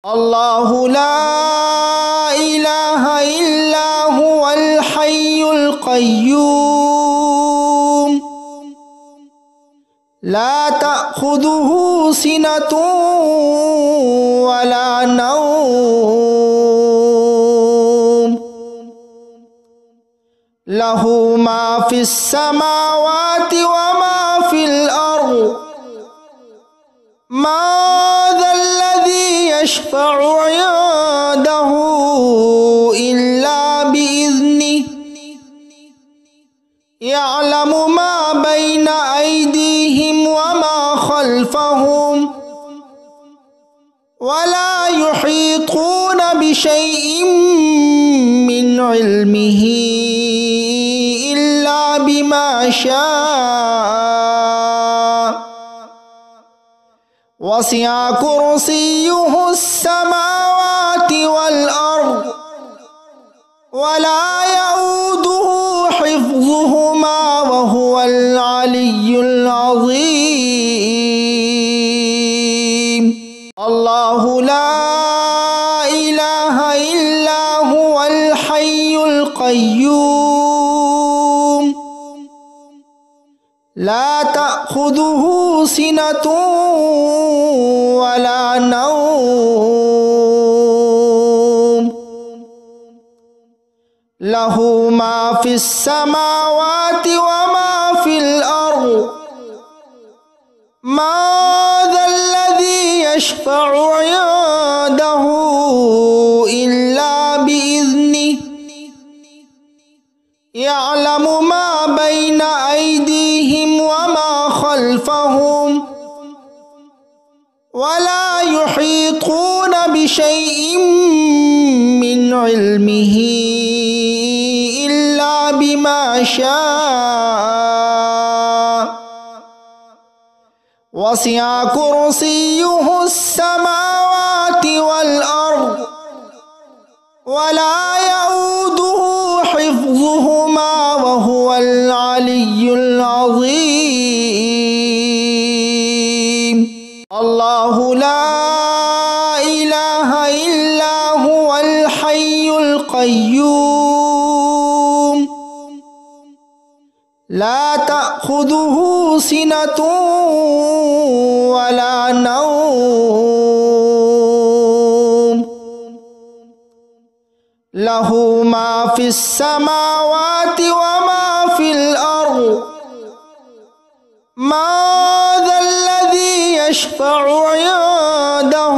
الله لا إله إلا هو الحي القيوم لا تأخذه سنة ولا نوم له ما في السماوات وما في الأرض ما ذا الذي يشفع عنده إلا بإذنه يعلم ما بين أيديهم وما خلفهم ولا يحيطون بشيء من علمه إلا بما شاء وسع كرسيه السماوات والأرض ولا يؤوده حفظهما وهو العلي العظيم الله لا إله إلا هو الحي القيوم لا تأخذه سنة ولا نوم له ما في السماوات وما في الأرض ما ذا الذي يشفع عنده إلا بإذنه يعلم ما بين أيديهم وما خلفهم ولا يحيطون بشيء من علمه إلا بما شاء وسع كرسيه السماوات والأرض ولا يؤوده حفظهما وهو العلي العظيم الله لا إله إلا هو الحي القيوم لا تأخذه سنة ولا نوم له ما في السماوات وما في الأرض ما ذا الذي يشفع عنده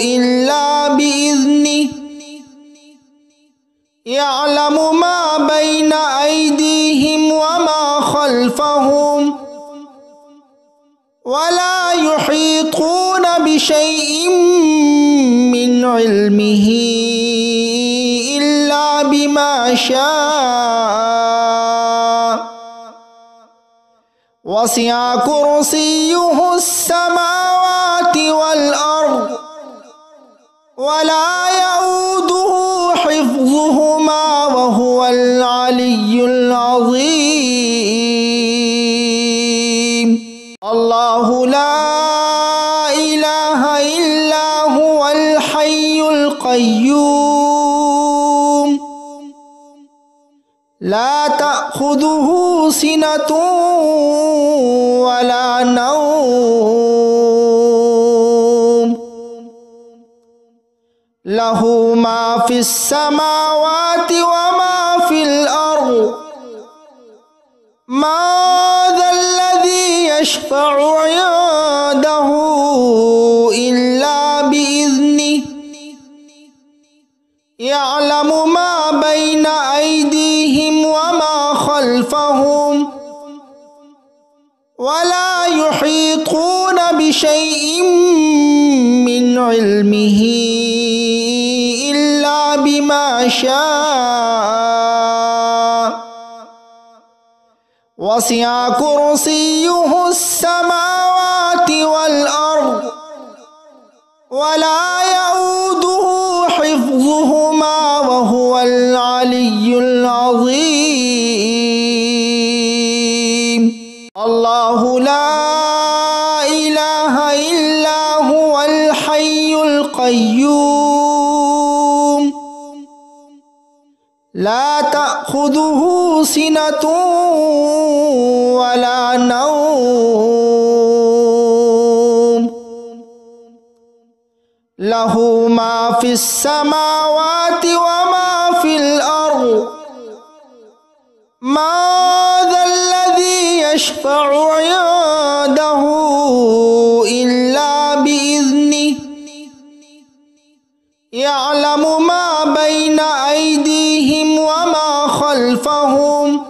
إلا بإذنه يعلم ما بين أيديهم وما خلفهم ولا يحيطون بشيء من علمه إلا بما شاء وسع كرسيه السماوات والأرض ولا يؤوده حفظهما وهو العلي العظيم الله لا إله إلا هو الحي القيوم لا تأخذه سنة ولا نوم له ما في السماوات وما في الأرض ما ذا الذي يشفع عنده إلا بإذنه يعلم ما بين أيديهم وما خلفهم ولا يحيطون بشيء من علمه إلا بما شاء وسع كرسيه السماوات والأرض ولا يؤوده حفظهما وهو العلي العظيم الله لا إله إلا هو الحي القيوم القيوم لا تأخذه سنة ولا نوم له ما في السماوات وما في الأرض ما ذا الذي يشفع عنده إلا بإذنه يعلم ما بين أيديهم وما خلفهم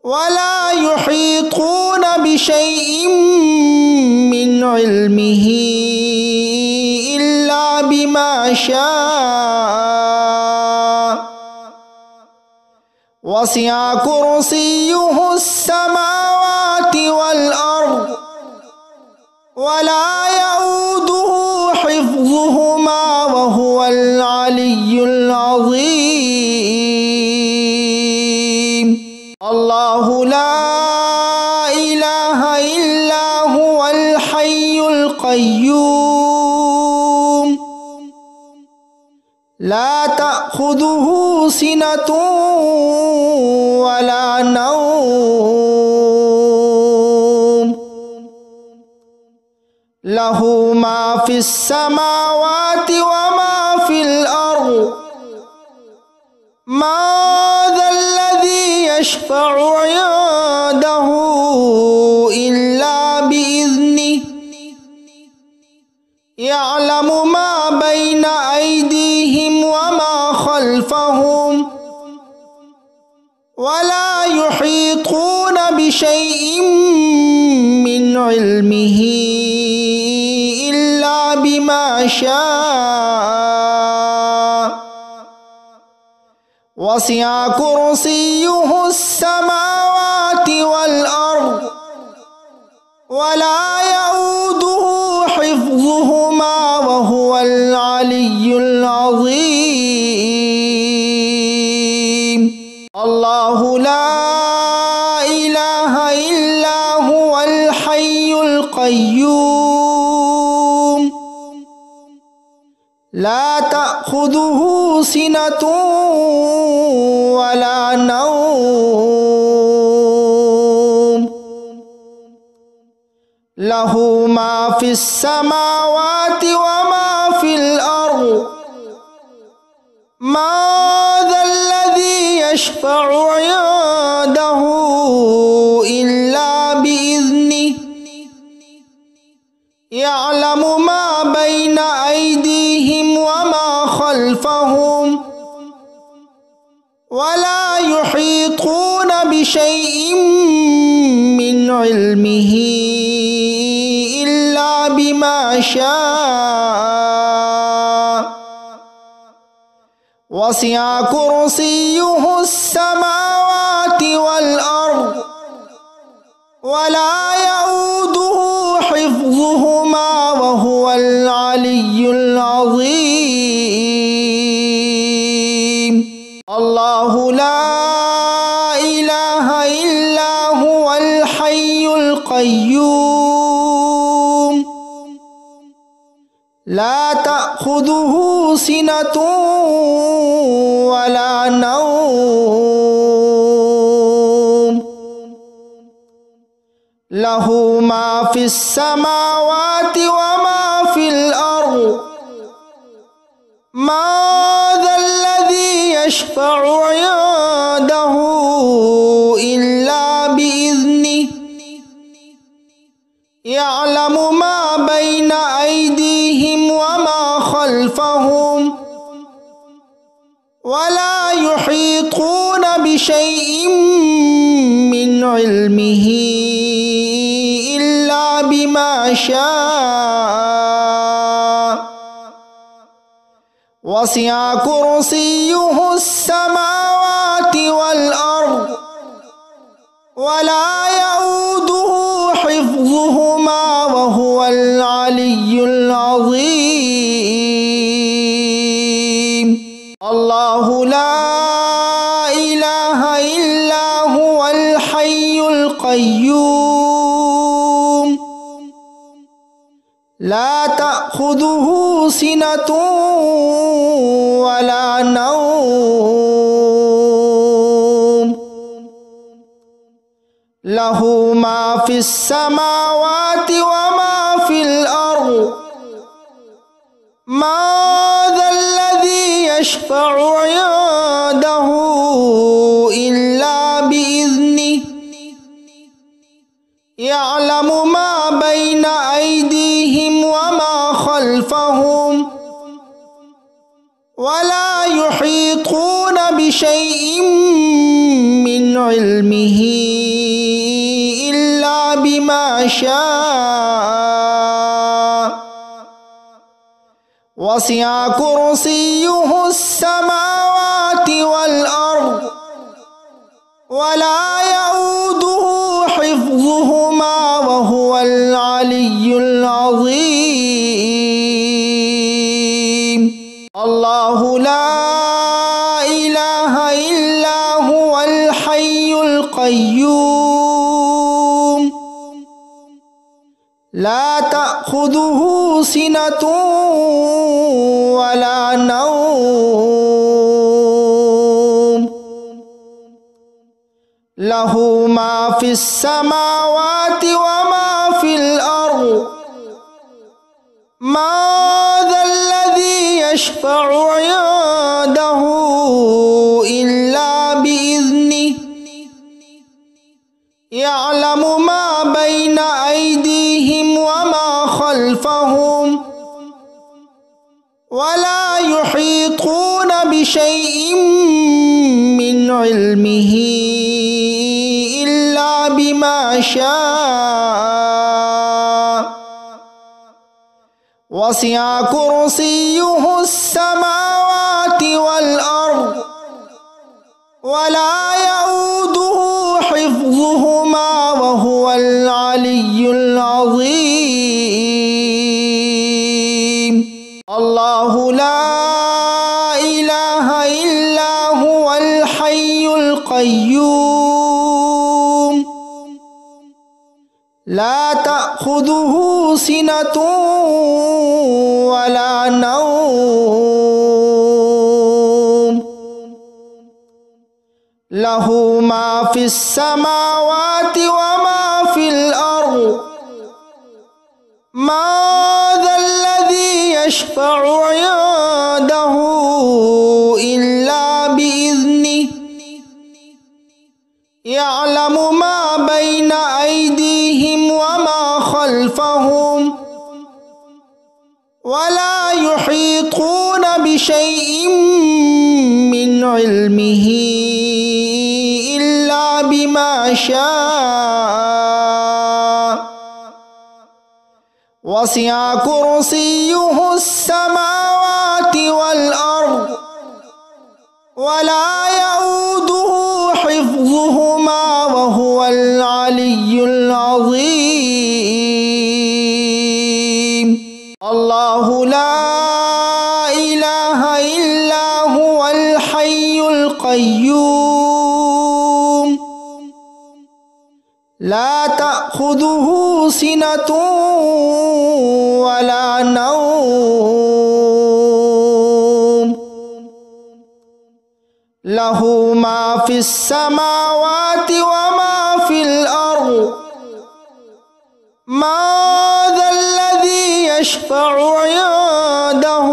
ولا يحيطون بشيء من علمه إلا بما شاء وسع كرسيه السماوات والأرض ولا يؤوده حفظهما وهو العلي العظيم الله لا إله إلا هو الحي القيوم لا تأخذه سنة ولا نوم له ما في السماوات وما في الأرض ما ذا الذي يشفع عنده إلا بإذنه يعلم ما بين أيديهم وما خلفهم ولا يحيطون بشيء من علمه إلا بما شاء وسع كرسيه السماوات والأرض ولا يؤوده حفظهما وهو العلي العظيم الله لا إله إلا هو الحي القيوم لا تأخذه سنة ولا نوم له ما في السماوات وما في الأرض ما ذا الذي يشفع عنده إلا بإذنه يعلم ما بين أيديهم وما خلفهم ولا يحيطون بشيء من علمه إلا بما شاء وسع كرسيه السماوات والأرض ولا يؤوده حفظهما وهو العلي العظيم الله لا إله إلا هو الحي القيوم لا تأخذه سنة ولا نوم له ما في السماوات وما في الأرض ما ذا الذي يشفع عنده إلا بإذنه يعلم ما بين أيديهم وما خلفهم ولا يحيطون بشيء من علمه إلا بما شاء وسع كرسيه السماوات والأرض ولا يؤوده حفظهما وهو العلي العظيم الله لا إله إلا هو الحي القيوم لا تأخذه تأخذه سنة ولا نوم له ما في السماوات وما في الأرض ما ذا الذي يشفع عنده إلا بإذنه يعلم ما بين أيديهم وما خلفهم ولا يحيطون بشيء من علمه إلا بما شاء وسع كرسيه السماوات والأرض ولا يؤوده حفظهما وهو العلي العظيم الله لا إله إلا هو الحي القيوم لا تأخذه سنة ولا نوم له ما في السماوات وما في الأرض ما ذا الذي يشفع عنده إلا بإذنه يعلم ما بين أيديهم وما خلفهم ولا يحيطون بشيء من علمه إلا بما شاء وسع كرسيه السماوات والأرض ولا يؤوده حفظهما وهو العلي العظيم الله لا إله إلا هو الحي القيوم لا تأخذه سنة ولا نوم له ما في السماوات وما في الأرض ما ذا الذي يشفع عنده إلا بإذنه يعلم ما بين أيديهم وما خلفهم ولا يحيطون بشيء من علمه إلا بما شاء وسع كرسيه السماوات والأرض ولا يؤوده حفظهما وهو العلي العظيم الله لا إله إلا هو الحي القيوم لا تأخذه سنة ولا نوم له ما في السماوات وما في الأرض ما ذا الذي يشفع عنده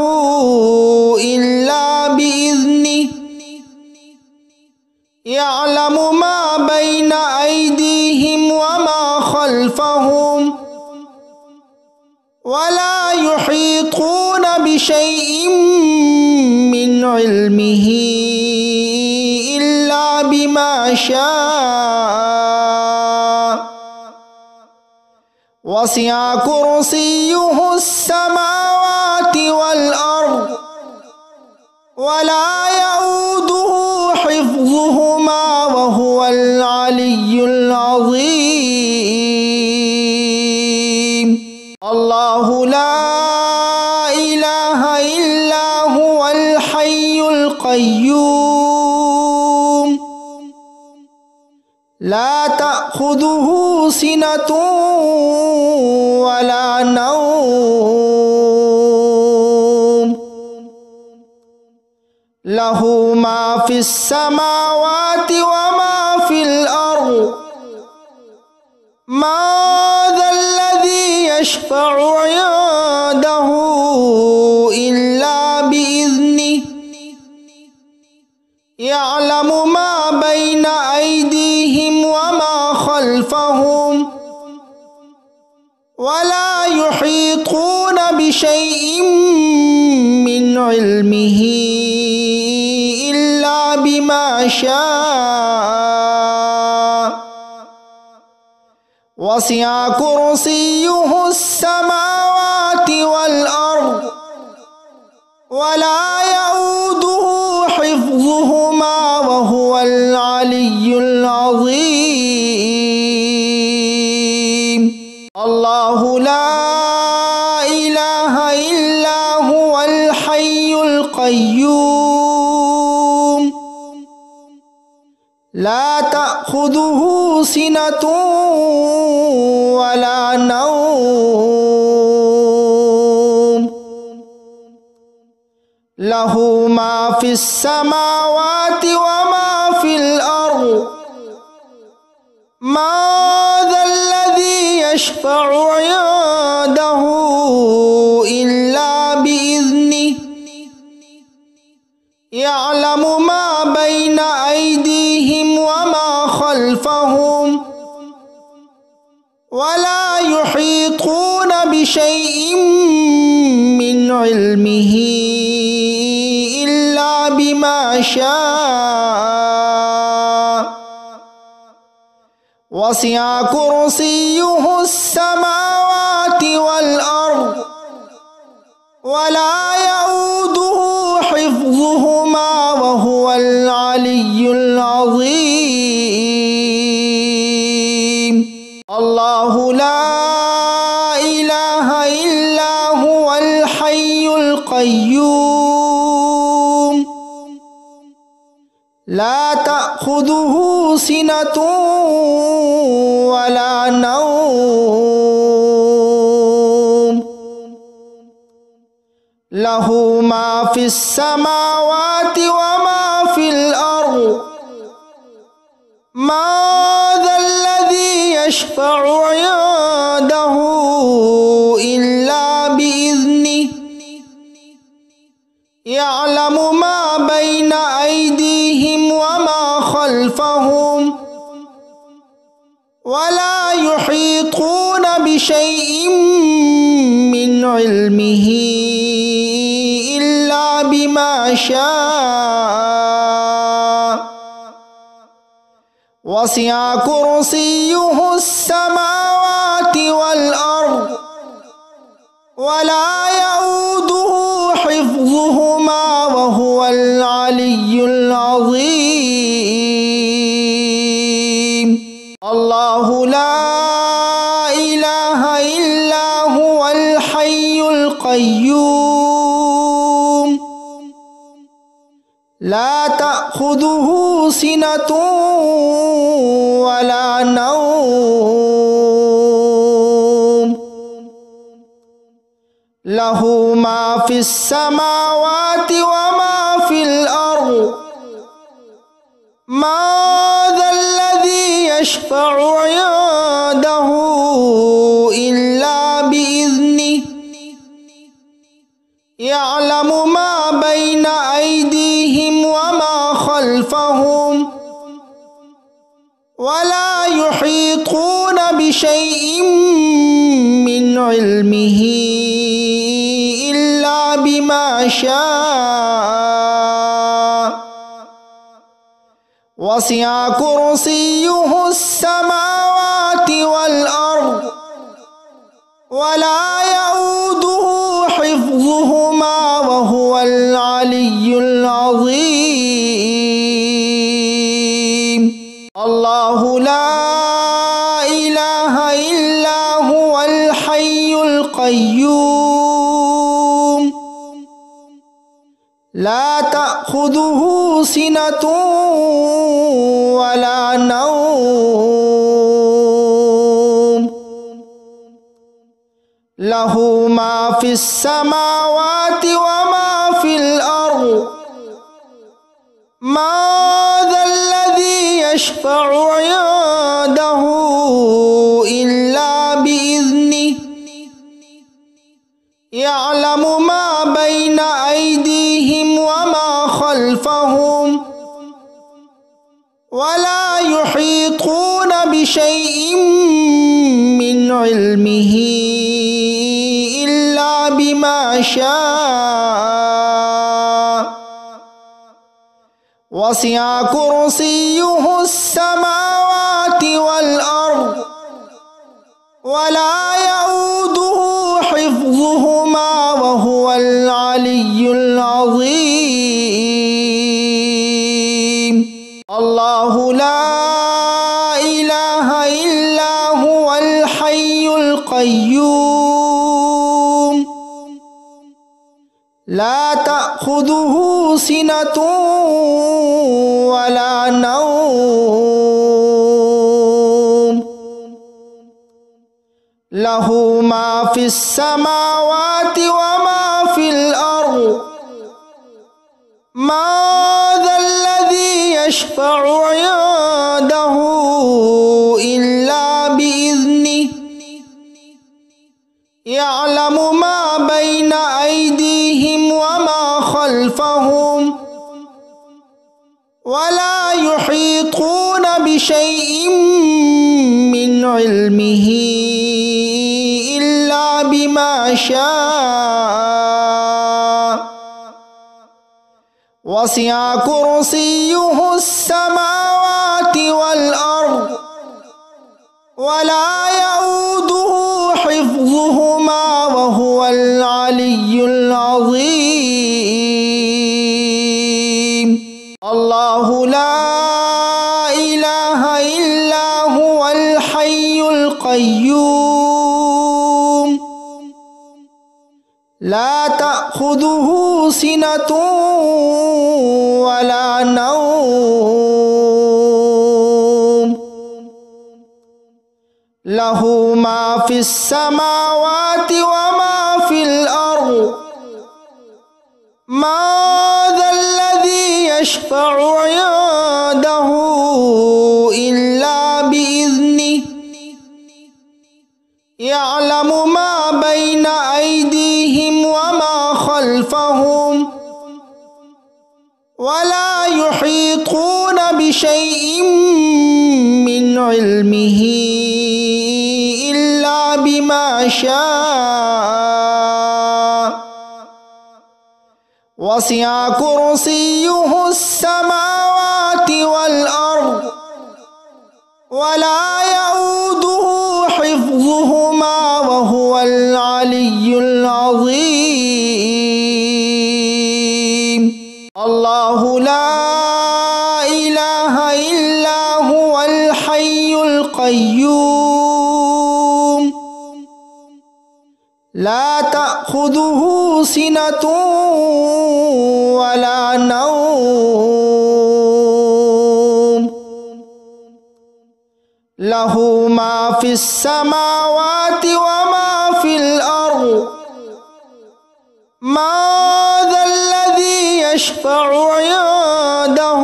إلا بإذنه يعلم ما بين أيديهم وما خلفهم ولا يحيطون بشيء من علمه إلا بما شاء وسع كرسيه السماوات والأرض ولا يؤوده حفظهما وهو العلي العظيم الله لا إله إلا هو الحي القيوم لا تأخذه سنة ولا نوم লাহু মা ফিস সামাওয়াতি ওয়া মা ফিল আরদ মা যাল্লাযী ইয়াশফা'ু 'ইনদাহু ইল্লা বিইذনিহি ইয়া'লামু মা বাইনা আইদিহিম ওয়া মা খালফাহুম ওয়া লা ইউহীতুনা বিশাইইন মিন ইলমিহি ইল্লা বিমা শাআ ওয়াসি'a কুরসিয়্যুহুস সামাওয়াতি ওয়াল আরদ ওয়া লা ইয়াউদুহু হিফযুহুমা ওয়া হুয়াল আলিয়্যুল আযীম। আল্লাহু লা ইলাহা ইল্লা হুয়াল হাইয়ুল কাইয়্যুম লা তা'খুযুহু সিনাতুন ওয়া লা নাওম লাহু মা ফিস সামাওয়াতি ওয়া মা ফিল আরদ মা যাল্লাযী ইয়াশফা'ু 'ইনদাহু ইল্লা বিইذনিহি ইয়া'লামু মা বাইনা আইদিহিম ওয়া মা খালফাহুম ওয়া লা ইউহীতুনা বিশাইইন মিন ইলমিহি ইল্লা বিমা শাআ ওয়াসি'a কুরসিয়্যুহুস সামাওয়াতি ওয়াল আরদ ওয়া লা ইয়াউদুহু হিফযুহুমা ওয়া হুয়াল আলিয়্যুল আযীম। আল্লাহু লা ইলাহা ইল্লা হুয়াল হাইয়ুল কাইয়্যুম লা তা'খুযুহু সিনাতুন ওয়া লা নাওম লাহু মা ফিস সামাওয়াতি ওয়া মা ফিল আরদ মা যাল্লাযী ইয়াশফা'ু 'ইনদাহু ইল্লা বিইذনিহি ইয়া'লামু মা বাইনা আইদিহিম ওয়া মা খালফাহুম ওয়া লা ইউহীতুনা বিশাইইন মিন ইলমিহি ইল্লা বিমা শাআ ওয়াসি'a কুরসিয়্যুহুস সামাওয়াতি ওয়াল আরদ ওয়া লা ইয়াউদুহু হিফযুহুমা ওয়া হুয়াল আলিয়্যুল আযীম। আল্লাহু লা ইলাহা ইল্লা হুয়াল হাইয়ুল কাইয়্যুম লা তা'খুযুহু সিনাতুন ওয়া লা নাওম লাহু মা ফিস সামাওয়াতি ওয়া মা ফিল আরদ মা যাল্লাযী ইয়াশফা'ু 'ইনদাহু ইল্লা বিইذনিহি ইয়া'লামু মা বাইনা আইদিহিম ওয়া মা খালফাহুম ওয়া লা ইউহীতুনা বিশাইইন মিন ইলমিহি ইল্লা বিমা শাআ ওয়াসি'a কুরসিয়্যুহুস সামাওয়াতি ওয়াল আরদ ওয়া লা ইয়াউদুহু হিফযুহুমা ওয়া হুয়াল আলিয়্যুল আযীম। আল্লাহু লা ইলাহা ইল্লা হুয়াল হাইয়ুল কাইয়্যুম লা তা'খুযুহু সিনাতুন ওয়া লা নাওম লাহু মা ফিস সামাওয়াতি ওয়া মা ফিল আরদ ما ذا الذي يشفع عنده إلا بإذنه يعلم ما بين أيديهم وما خلفهم ولا يحيطون بشيء من علمه إلا بما شاء وسع كرسيه السماوات والأرض ولا يؤوده حفظهما وهو العلي العظيم. الله لا إله إلا هو الحي القيوم لا تأخذه سنة ولا نوم له ما في السماوات وما في الأرض ما ذا الذي يشفع عنده إلا بإذنه يعلم ما بين أيديهم وما خلفهم ولا يحيطون بشيء من علمه إلا بما شاء وسع كرسيه السماوات والأرض ولا يؤوده حفظهما وهو العلي العظيم. الله لا إله إلا هو الحي القيوم لا تأخذه سنة ولا نوم له ما في السماوات وما في الأرض ما ذا الذي يشفع عنده إلا بإذنه يعلم ما بين أيديهم وما خلفهم ولا يحيطون بشيء من علمه إلا بما شاء وسع كرسيه السماوات والأرض ولا يؤوده حفظهما وهو العلي العظيم. الله لا إله إلا هو الحي القيوم لا تأخذه سنة ولا نوم له ما في السماوات وما في الأرض ما ذا الذي يشفع عنده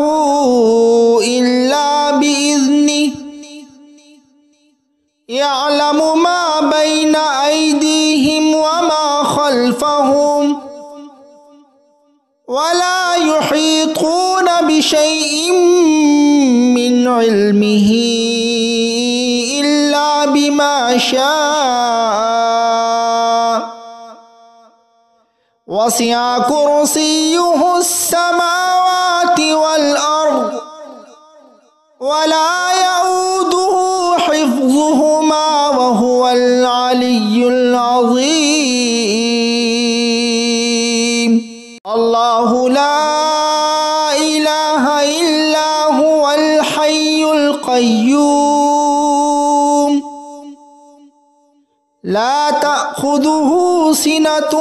إلا بإذنه يعلم ما بين أيديهم وما خلفهم ولا يحيطون بشيء من علمه إلا بما شاء وسع كرسيه السماوات والأرض ولا يؤوده حفظهما وهو العلي العظيم. الله لا إله إلا هو الحي القيوم لا تأخذه سنة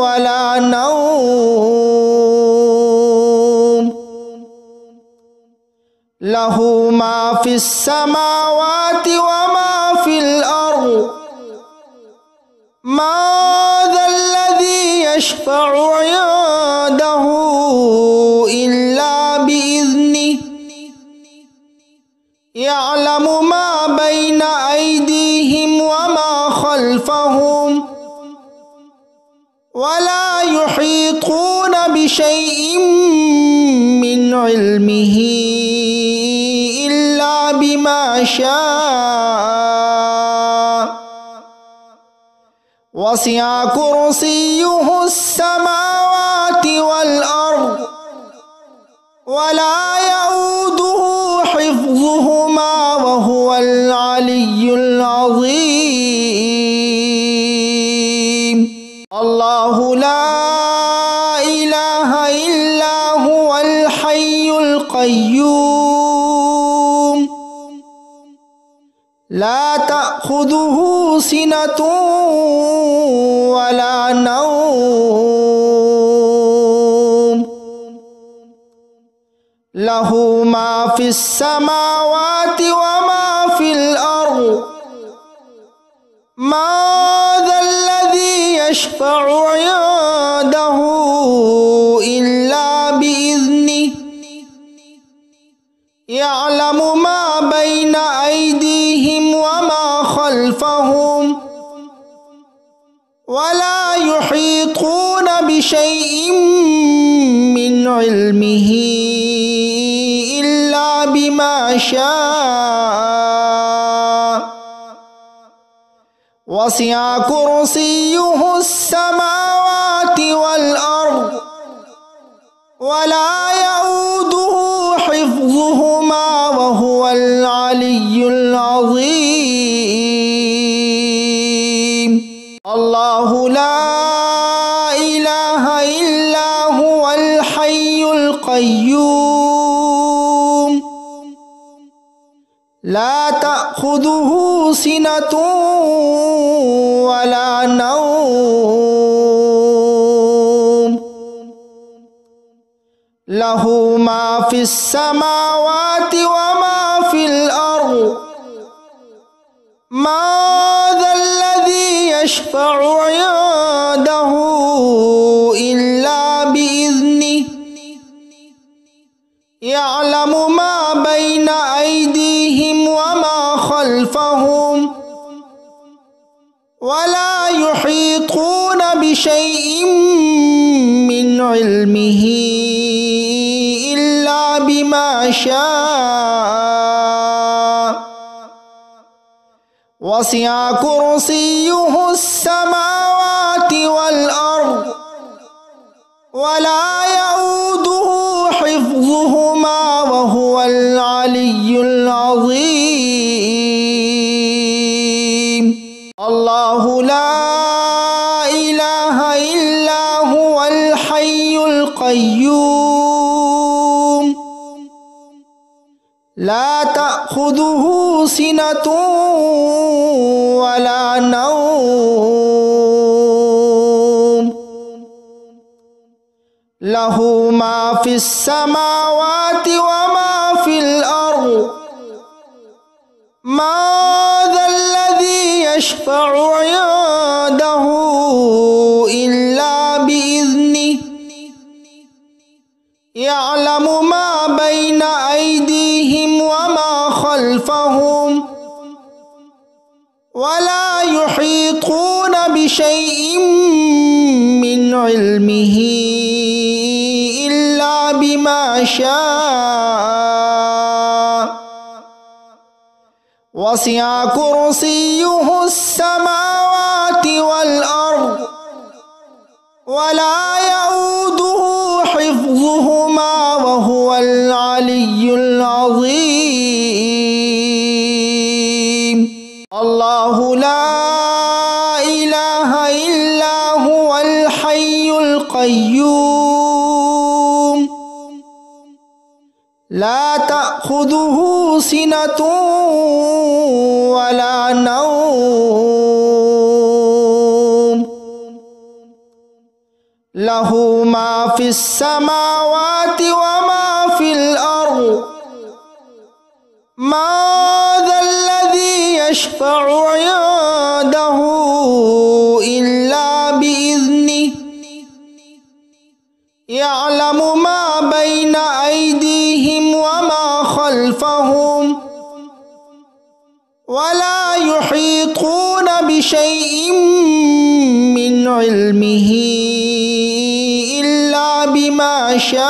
ولا نوم له ما في السماوات وما في الأرض ما ذا الذي يشفع عنده ولا يحيطون بشيء من علمه إلا بما شاء وسع كرسيه السماوات والأرض ولا يؤوده حفظهما وهو العلي العظيم الله لا إله إلا هو الحي القيوم لا تأخذه سنة ولا نوم له ما في السماوات وما في الأرض ما ذا الذي يشفع عنده إلا بإذنه يعلم ما بين أيديهم وما خلفهم ولا يحيطون بشيء من علمه إلا بما شاء وسع كرسيه السماوات والأرض ولا يؤوده حفظهما وهو العلي العظيم الله لا إله إلا هو الحي القيوم لا تأخذه سنة ولا نوم له ما في السماوات وما في الأرض ما ذا الذي يشفع عنده إلا بإذنه يعلم ما بين أيديهم وما خلفهم ولا يحيطون بشيء من علمه إلا بما شاء وسع كرسيه السماوات والأرض ولا يؤوده حفظهما وهو العلي العظيم الله لا إله إلا هو الحي القيوم لا تأخذه سنة ولا نوم له ما في السماوات وما في الأرض ما ذا الذي يشفع عنده إلا بإذنه يعلم ما بين أيديهم وما خلفهم ولا يحيطون بشيء من علمه إلا بما شاء وسع كرسيه السماوات والأرض ولا يؤوده حفظهما وهو العلي العظيم الله لا إله إلا هو الحي القيوم لا تأخذه سنة ولا نوم له ما في السماوات وما في الأرض ما ذا الذي يشفع عنده إلا بإذنه يعلم ما بين أيديهم وما خلفهم ولا يحيطون بشيء من علمه إلا بما شاء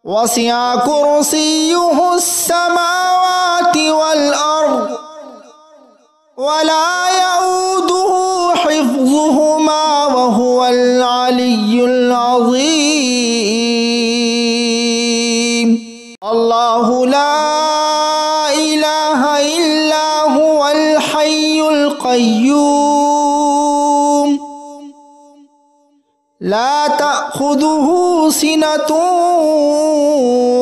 وسع كرسيه السماوات والأرض ولا يؤوده حفظهما وهو العلي العظيم الله لا إله إلا هو الحي القيوم لا تأخذه سنة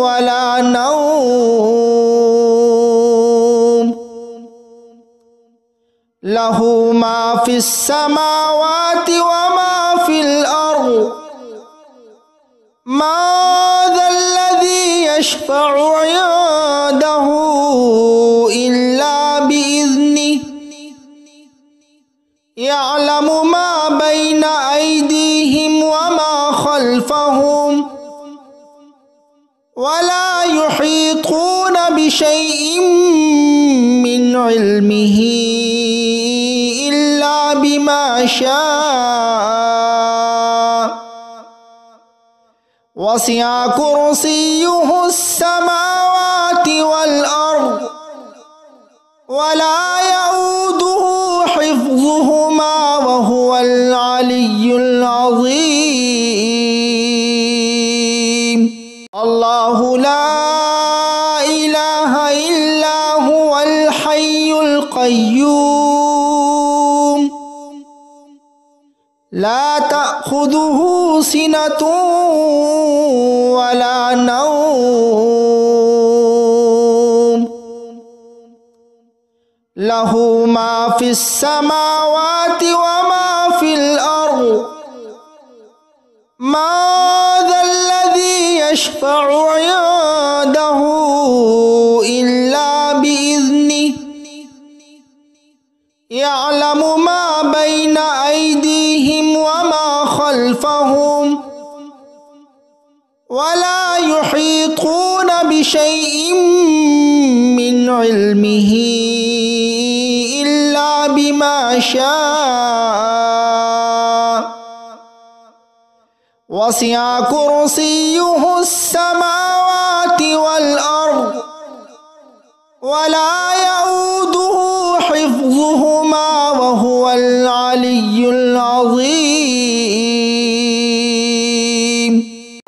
ولا نوم له ما في السماوات وما في الأرض ما ذا الذي يشفع عنده إلا بإذنه يعلم ما بين أيديهم وما خلفهم ولا يحيطون بشيء من علمه إلا بما شاء وسع كرسيه السماوات والأرض ولا يؤوده حفظهما وهو العلي العظيم الله لا إله إلا هو الحي القيوم لا تأخذه سنة ولا نوم له ما في السماوات وما في الأرض ما ذا الذي يشفع عنده إلا بإذنه يعلم ما بين أيديهم وما خلفهم ولا يحيطون بشيء من علمه إلا بما شاء وسع كرسيه السماوات والأرض ولا يؤوده حفظهما وهو العلي العظيم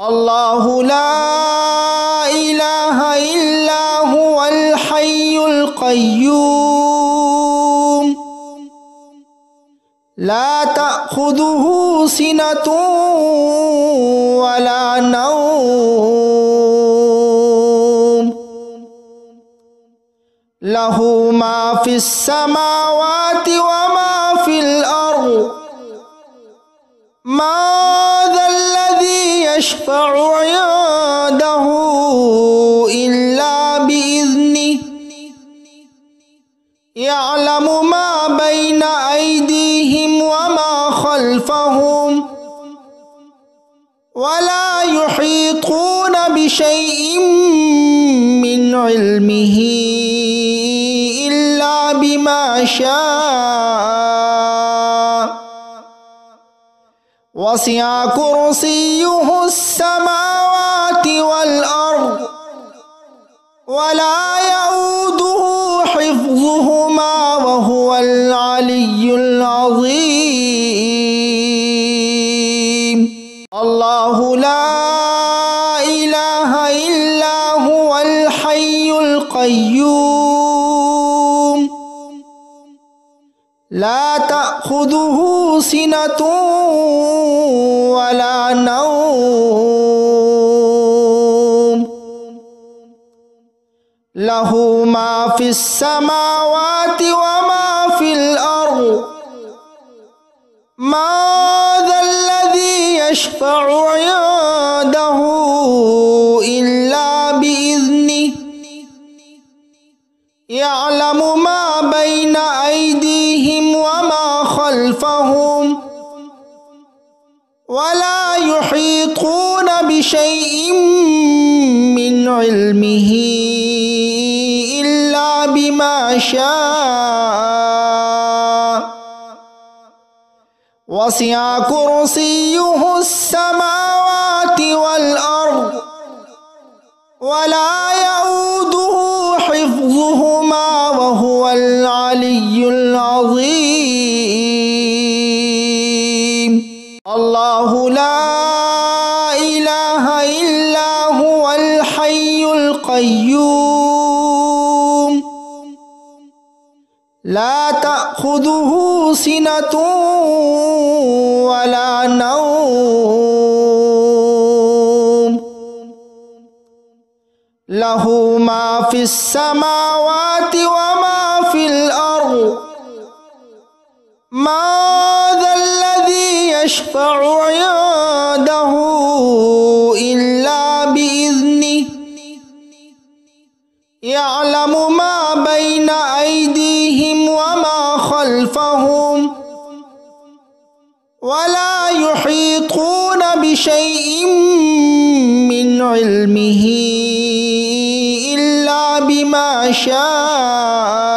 الله لا إله إلا هو الحي القيوم لا تأخذه سنة ولا نوم له ما في السماوات وما في الأرض ما ذا الذي يشفع عنده إلا بإذنه يعلم ما بين أيديهم وما خلفهم ولا يحيطون بشيء من علمه إلا بما شاء وسع كرسيه السماوات والأرض ولا يؤوده حفظهما وهو العلي العظيم الله لا إله إلا هو الحي القيوم لا تأخذه سنة ولا نوم له ما في السماوات وما في الأرض ما ذا الذي يشفع عنده إلا بإذنه يعلم ما بين أيديهم وما خلفهم ولا يحيطون بشيء من علمه إلا بما شاء وسع كرسيه السماوات والأرض ولا يؤوده حفظهما وهو العلي العظيم. الله لا إله إلا هو الحي القيوم لا تأخذه سنة ولا نوم له ما في السماوات وما في الأرض ما ذا الذي يشفع عنده إلا بإذنه يعلم ما بين أيديهم وما خلفهم ولا يحيطون بشيء من علمه إلا بما شاء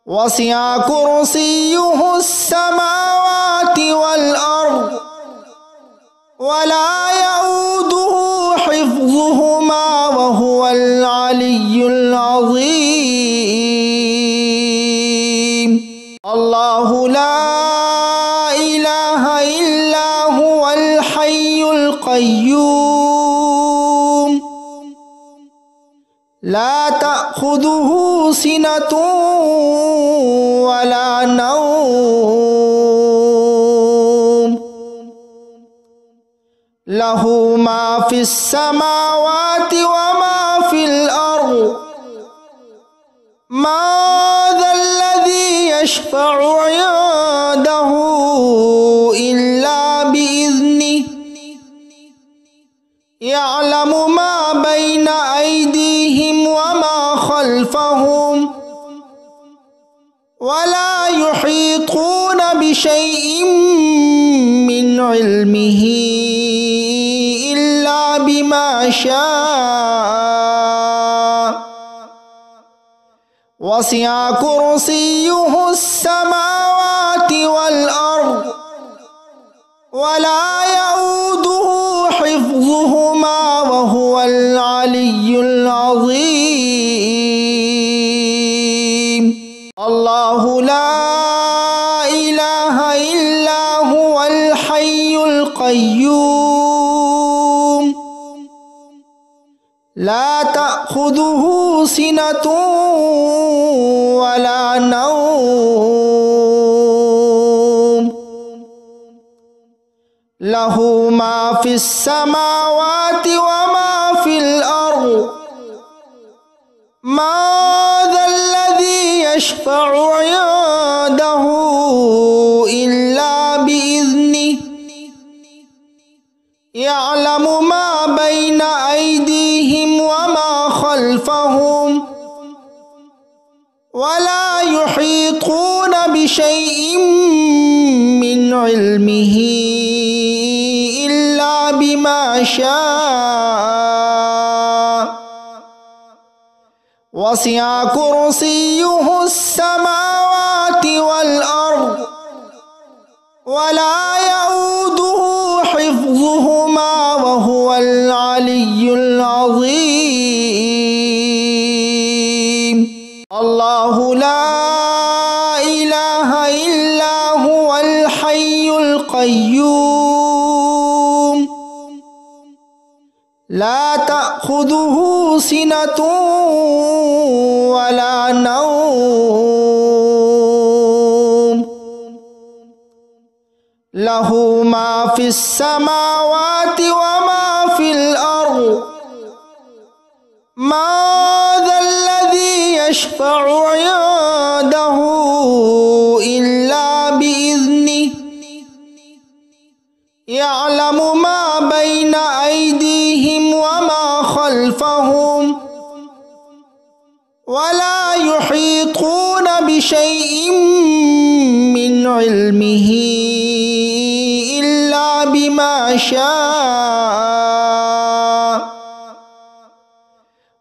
وسع كرسيه السماوات والأرض ولا يؤوده حفظهما وهو العلي العظيم. الله لا إله إلا هو الحي القيوم لا تأخذه سنة ولا نوم له ما في السماوات وما في الأرض ما ذا الذي يشفع عنده إلا بإذنه يعلم ما بين أيديهم وما خلفهم ولا يحيطون بشيء من علمه إلا بما شاء وسع كرسيه السماوات والأرض ولا يؤوده حفظهما وهو العلي العظيم. الله لا إله إلا هو الحي القيوم لا تأخذه سنة ولا نوم له ما في السماوات وما في الأرض ما ذا الذي يشفع عنده إلا بإذنه يعلم ما بين أيديهم وما خلفهم ولا يحيطون بشيء من علمه إلا بما شاء وسع كرسيه السماوات والأرض ولا يؤوده حفظهما وهو العلي العظيم. الله لا إله إلا هو الحي القيوم لا تأخذه سنة ولا نوم له ما في السماوات وما في الأرض ما ذا الذي يشفع عنده إلا بإذنه يعلم ما بين أيديهم وما خلفهم ولا يحيطون بشيء من علمه إلا بما شاء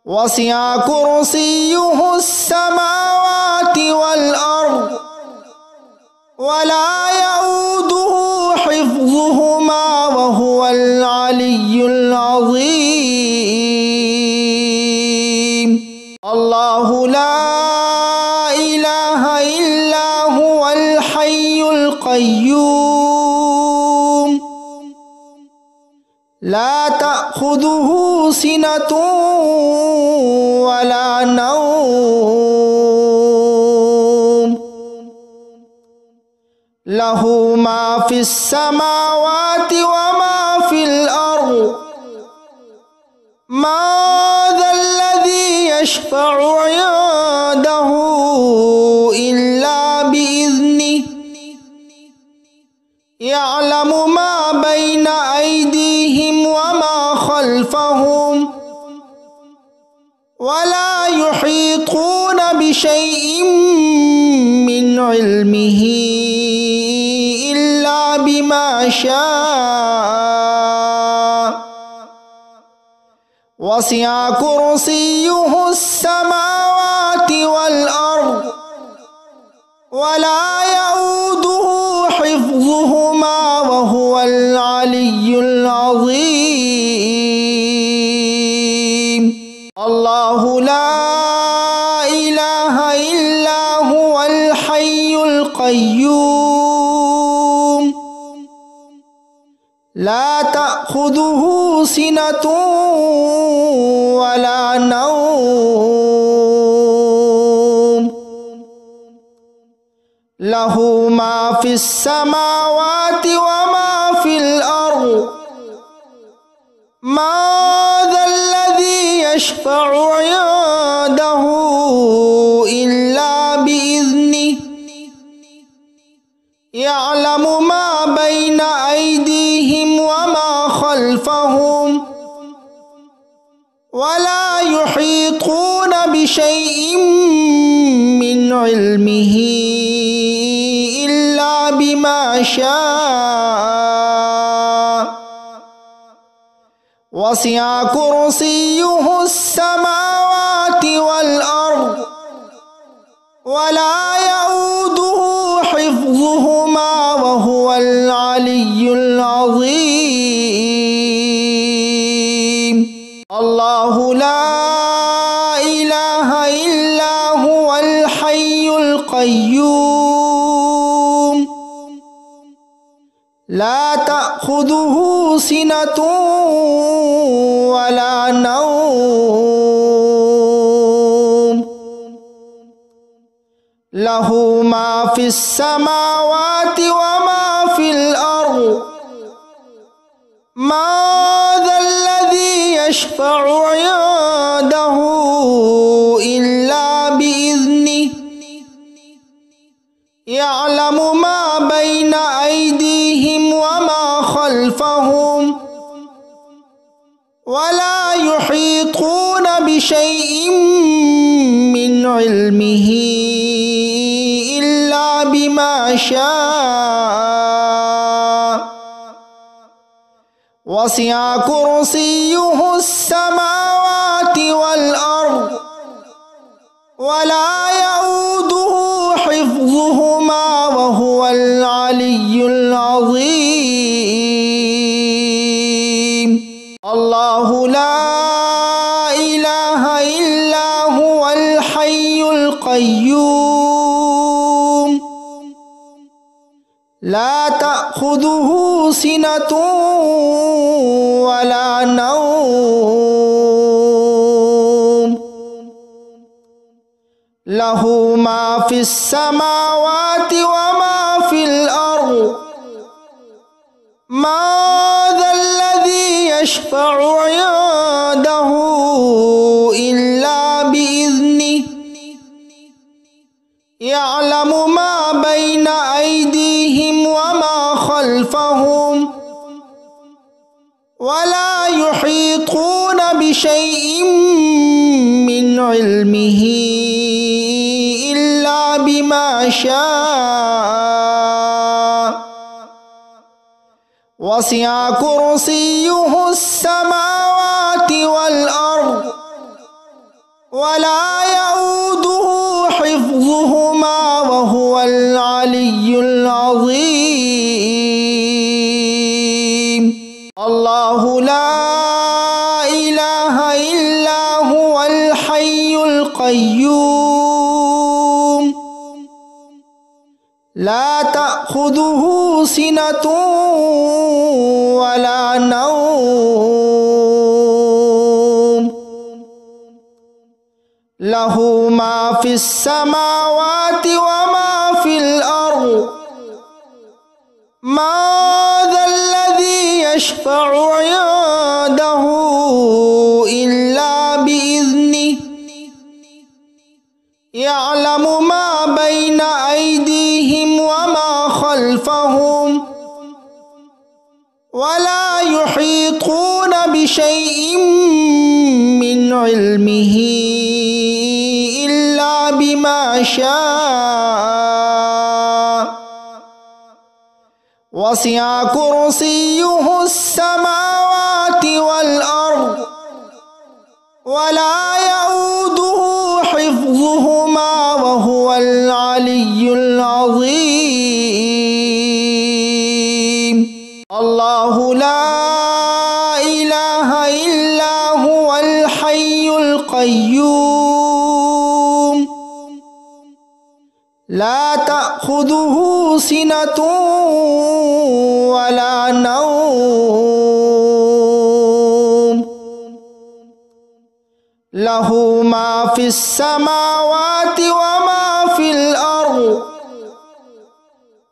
وسع كرسيه السماوات والأرض إله إلا هو الحي القيوم لا تأخذه سنة ولا نوم له ما في السماوات وما في الأرض من ذا الذي يشفع عنده إلا بإذنه يعلم ما بين أيديهم وما خلفهم ولا يحيطون بشيء من علمه إلا بما شاء وسع كرسيه السماوات والأرض ولا يؤوده حفظهما وهو العلي العظيم الله لا إله إلا هو الحي القيوم لا تأخذه سنة ولا نوم له ما في السماوات وما في الأرض من ذا الذي يشفع عنده إلا بإذنه يعلم ما بين أيديهم وما خلفهم ولا يحيطون بشيء من علمه إلا بما شاء وسع كرسيه السماوات والأرض ولا يؤوده حفظهما وهو العلي العظيم الله لا إله إلا هو الحي القيوم لا تأخذه سنة ولا نوم له ما في السماوات وما في الأرض من ذا الذي يشفع عنده إلا بإذنه يعلم ما بين أيديهم وما خلفهم ولا يحيطون بشيء من علمه إلا بما شاء وسع كرسيه السماوات والأرض ولا يؤوده حفظهما وهو العلي العظيم الله لا إله إلا هو الحي القيوم لا تأخذه سنة ولا نوم له ما في السماوات وما في الأرض من ذا الذي يشفع عنده إلا بإذنه يعلم ما بين أيديهم وما خلفهم ولا يحيطون بشيء من علمه إلا بما شاء وسع كرسيه السماوات والأرض ولا يؤوده حفظهما وهو العلي العظيم الله لا إله إلا هو الحي القيوم لا تأخذه سنة ولا نوم له ما في السماوات وما في الأرض ما ذا الذي يشفع عنده إلا بإذنه يعلم ما بين أيديهم وما خلفهم ولا يحيطون بشيء من علمه إلا بما شاء وسع كرسيه السماوات والأرض ولا يؤوده حفظهما وهو العلي العظيم الله لا إله إلا هو الحي القيوم لا تأخذه سنة ولا نوم له ما في السماوات وما في الأرض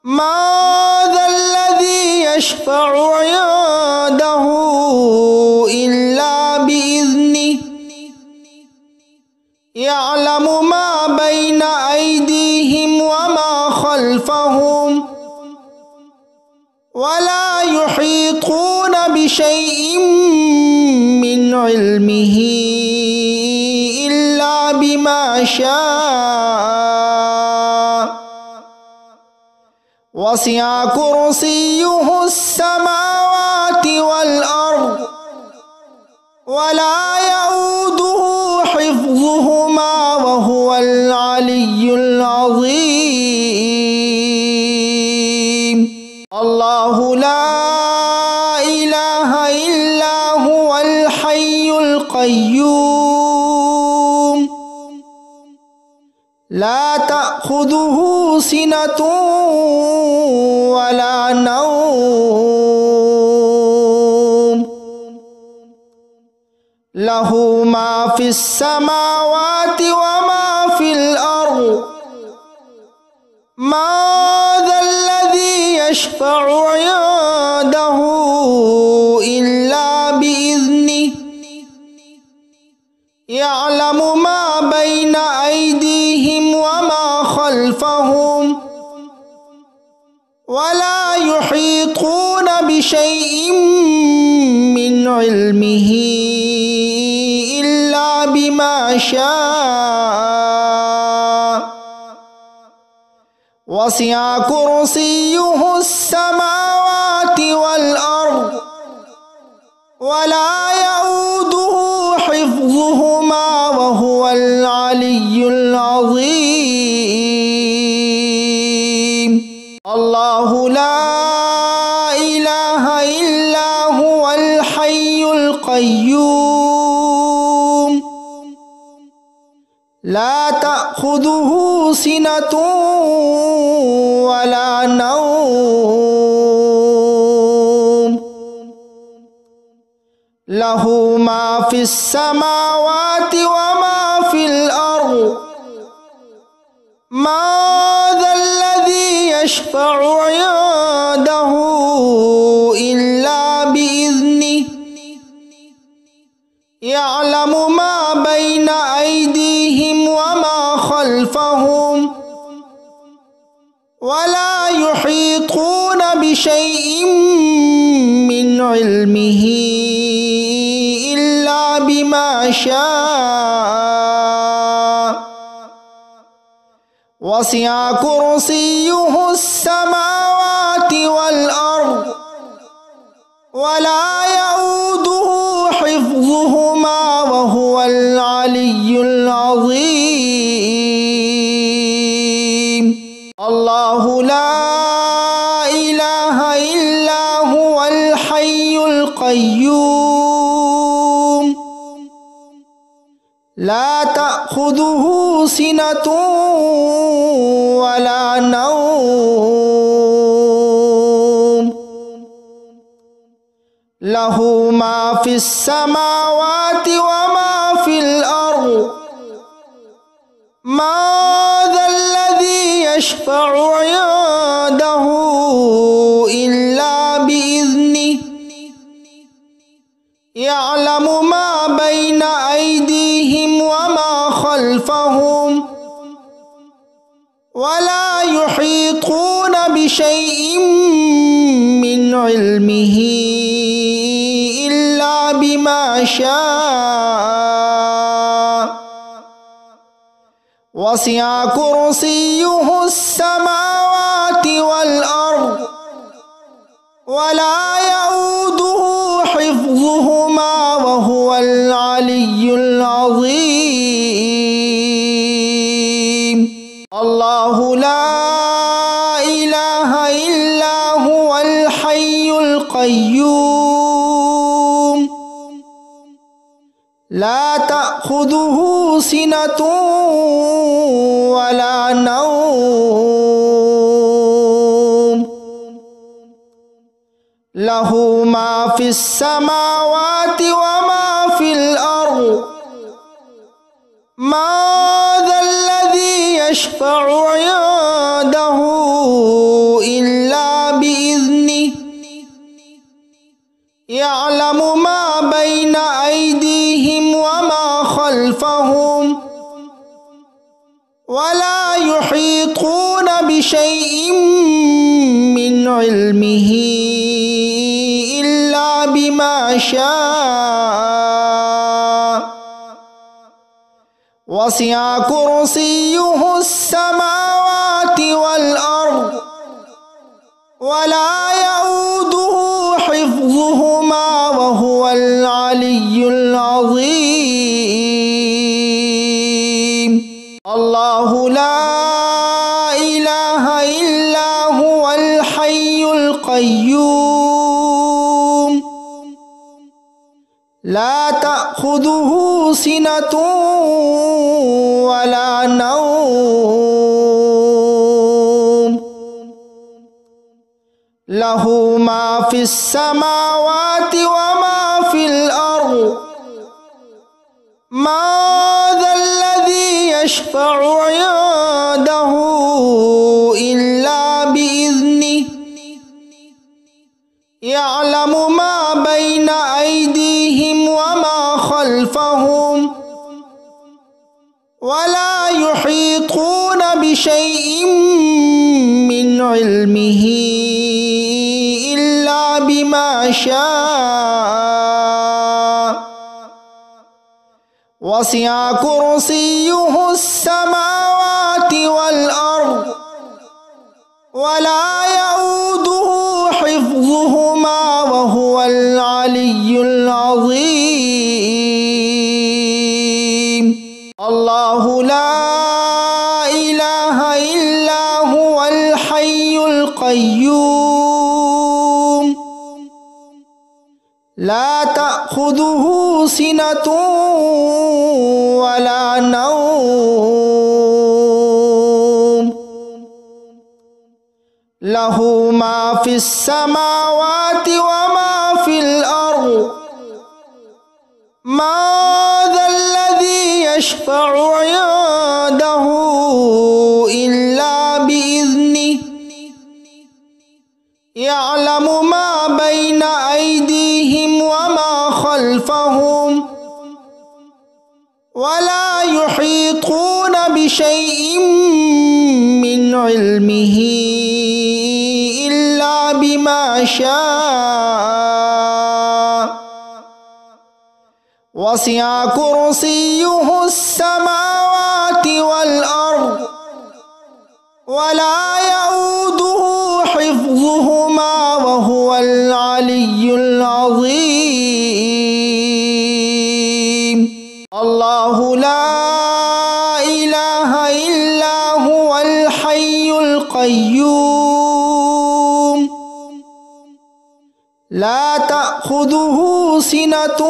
ما ذا الذي يشفع عنده إلا بإذنه يعلم ما بين أيديهم وما خلفهم ولا يحيطون بشيء من علمه إلا بما شاء وسع كرسيه السماوات والأرض ولا يؤوده حفظهما وهو العلي العظيم الله لا إله إلا هو الحي القيوم لا تأخذه سنة ولا نوم له ما في السماوات وما في الأرض ما ذا الذي يشفع عنده إلا بإذنه يعلم ما بين أيديهم وما خلفهم ولا يحيطون بشيء من علمه إلا بما شاء وسع كرسيه السماوات والأرض ولا يؤوده حفظهما وهو العلي العظيم الله لا إله إلا هو الحي القيوم لا تأخذه سنة ولا نوم له ما في السماوات وما في الأرض ما ذا الذي يشفع عنده إلا بإذنه يعلم ما بين أيديهم وما خلفهم ولا يحيطون بشيء من علمه إلا بما شاء وسع كرسيه السماوات والأرض ولا يؤوده حفظهما وهو العلي العظيم الله لا إله إلا هو الحي القيوم لا تأخذه سنة ولا نوم له ما في السماوات وما في الأرض من ذا الذي يشفع عنده إلا بإذنه يعلم ما بين أيديهم وما خلفهم ولا يحيطون بشيء من علمه إلا بما شاء وسع كرسيه السماوات والأرض ولا يؤوده حفظهما وهو العلي العظيم الله لا إله إلا هو الحي القيوم لا تأخذه سنة ولا نوم له ما في السماوات وما في الأرض من ذا الذي يشفع عنده إلا بإذنه يعلم ما بين أيديهم وما خلفهم ولا يحيطون بشيء من علمه إلا بما شاء وسع كرسيه السماوات والأرض ولا يؤوده حفظهما وهو العلي العظيم الله لا إله إلا هو الحي القيوم لا تأخذه سنة ولا نوم له ما في السماوات وما في الأرض من ذا الذي يشفع عنده إلا بإذنه يعلم ما بين أيديهم وما خلفهم ولا يحيطون بشيء من علمه إلا بما شاء وسع كرسيه السماوات والأرض ولا يؤوده حفظهما وهو العلي العظيم الله لا إله إلا هو الحي القيوم لا تأخذه سنة ولا نوم له ما في السماوات وما في الأرض من ذا الذي يشفع عنده إلا بإذنه يعلم ما بين أيديهم وما خلفهم ولا يحيطون بشيء من علمه إلا بما شاء وسع كرسيه السماوات والأرض ولا يؤوده حفظهما وهو العلي العظيم الله لا إله إلا هو الحي القيوم لا تأخذه سنة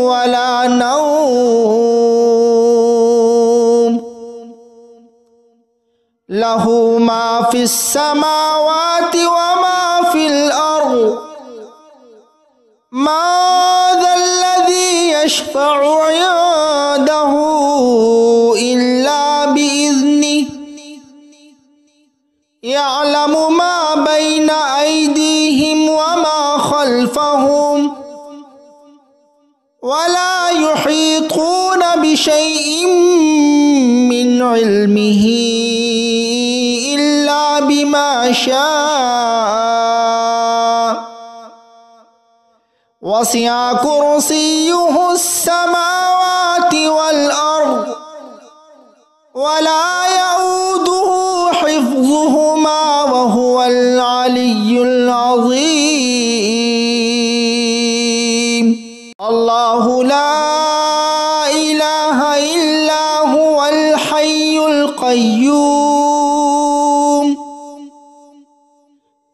ولا نوم له ما في السماوات وما في الأرض ما ذا الذي يشفع عنده إلا بإذنه يعلم ما بين أيديهم وما خلفهم ولا يحيطون بشيء من علمه إلا بما شاء وسع كرسيه السماوات والأرض ولا يؤوده حفظهما وهو العلي العظيم. الله لا إله إلا هو الحي القيوم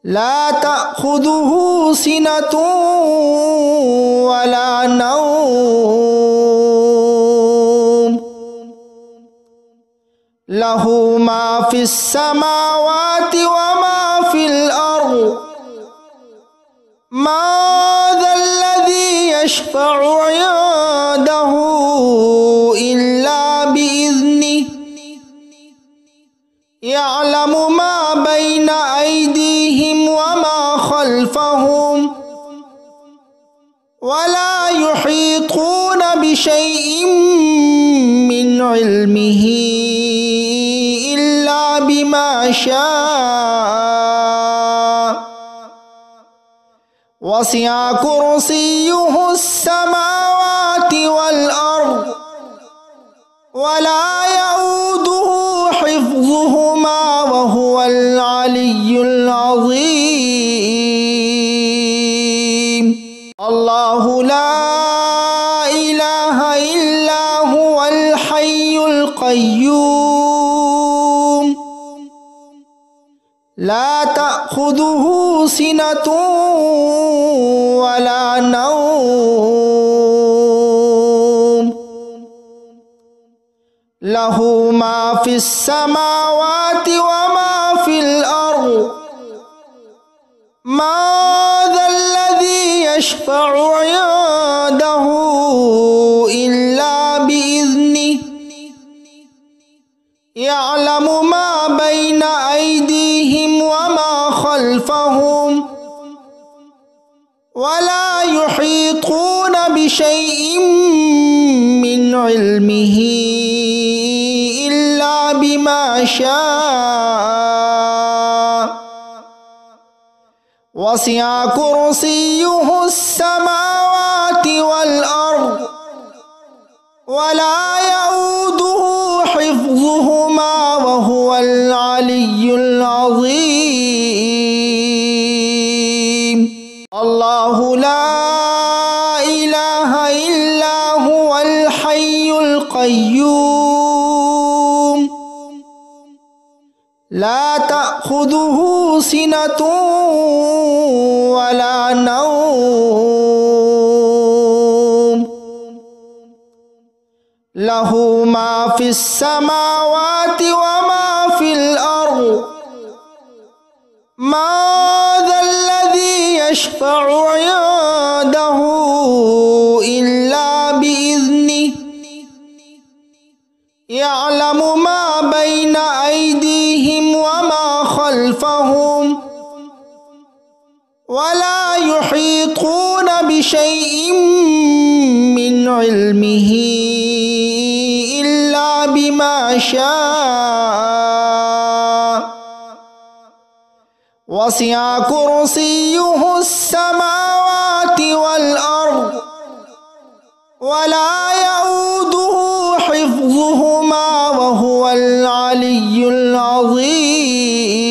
لا تأخذه سنة ولا نوم له ما في السماوات وما في الأرض ما ذا الذي يشفع عنده إلا بإذنه يعلم ما بين أيديهم وما خلفهم ولا يحيطون بشيء من علمه إلا بما شاء وسع كرسيه السماوات والأرض ولا يؤوده حفظهما وهو العلي العظيم. الله لا إله إلا هو الحي القيوم لا تأخذه سنة ولا نوم له ما في السماوات وما في الأرض ما ذا الذي يشفع عنده إلا بإذنه يعلم ما بين أيديهم وما خلفهم ولا يحيطون بشيء من علمه إلا بما شاء وسع كرسيه السماوات والأرض ولا يؤوده حفظهما وهو العلي العظيم. الله لا إله إلا هو الحي القيوم لا تأخذه سنة ولا نوم له ما في السماوات وما في الأرض ما ذا الذي يشفع عنده إلا بإذنه يعلم ما بين أيديهم وما خلفهم ولا يحيطون بشيء من علمه إلا بما شاء وسع كرسيه السماوات والأرض ولا يؤوده حفظهما وهو العلي العظيم.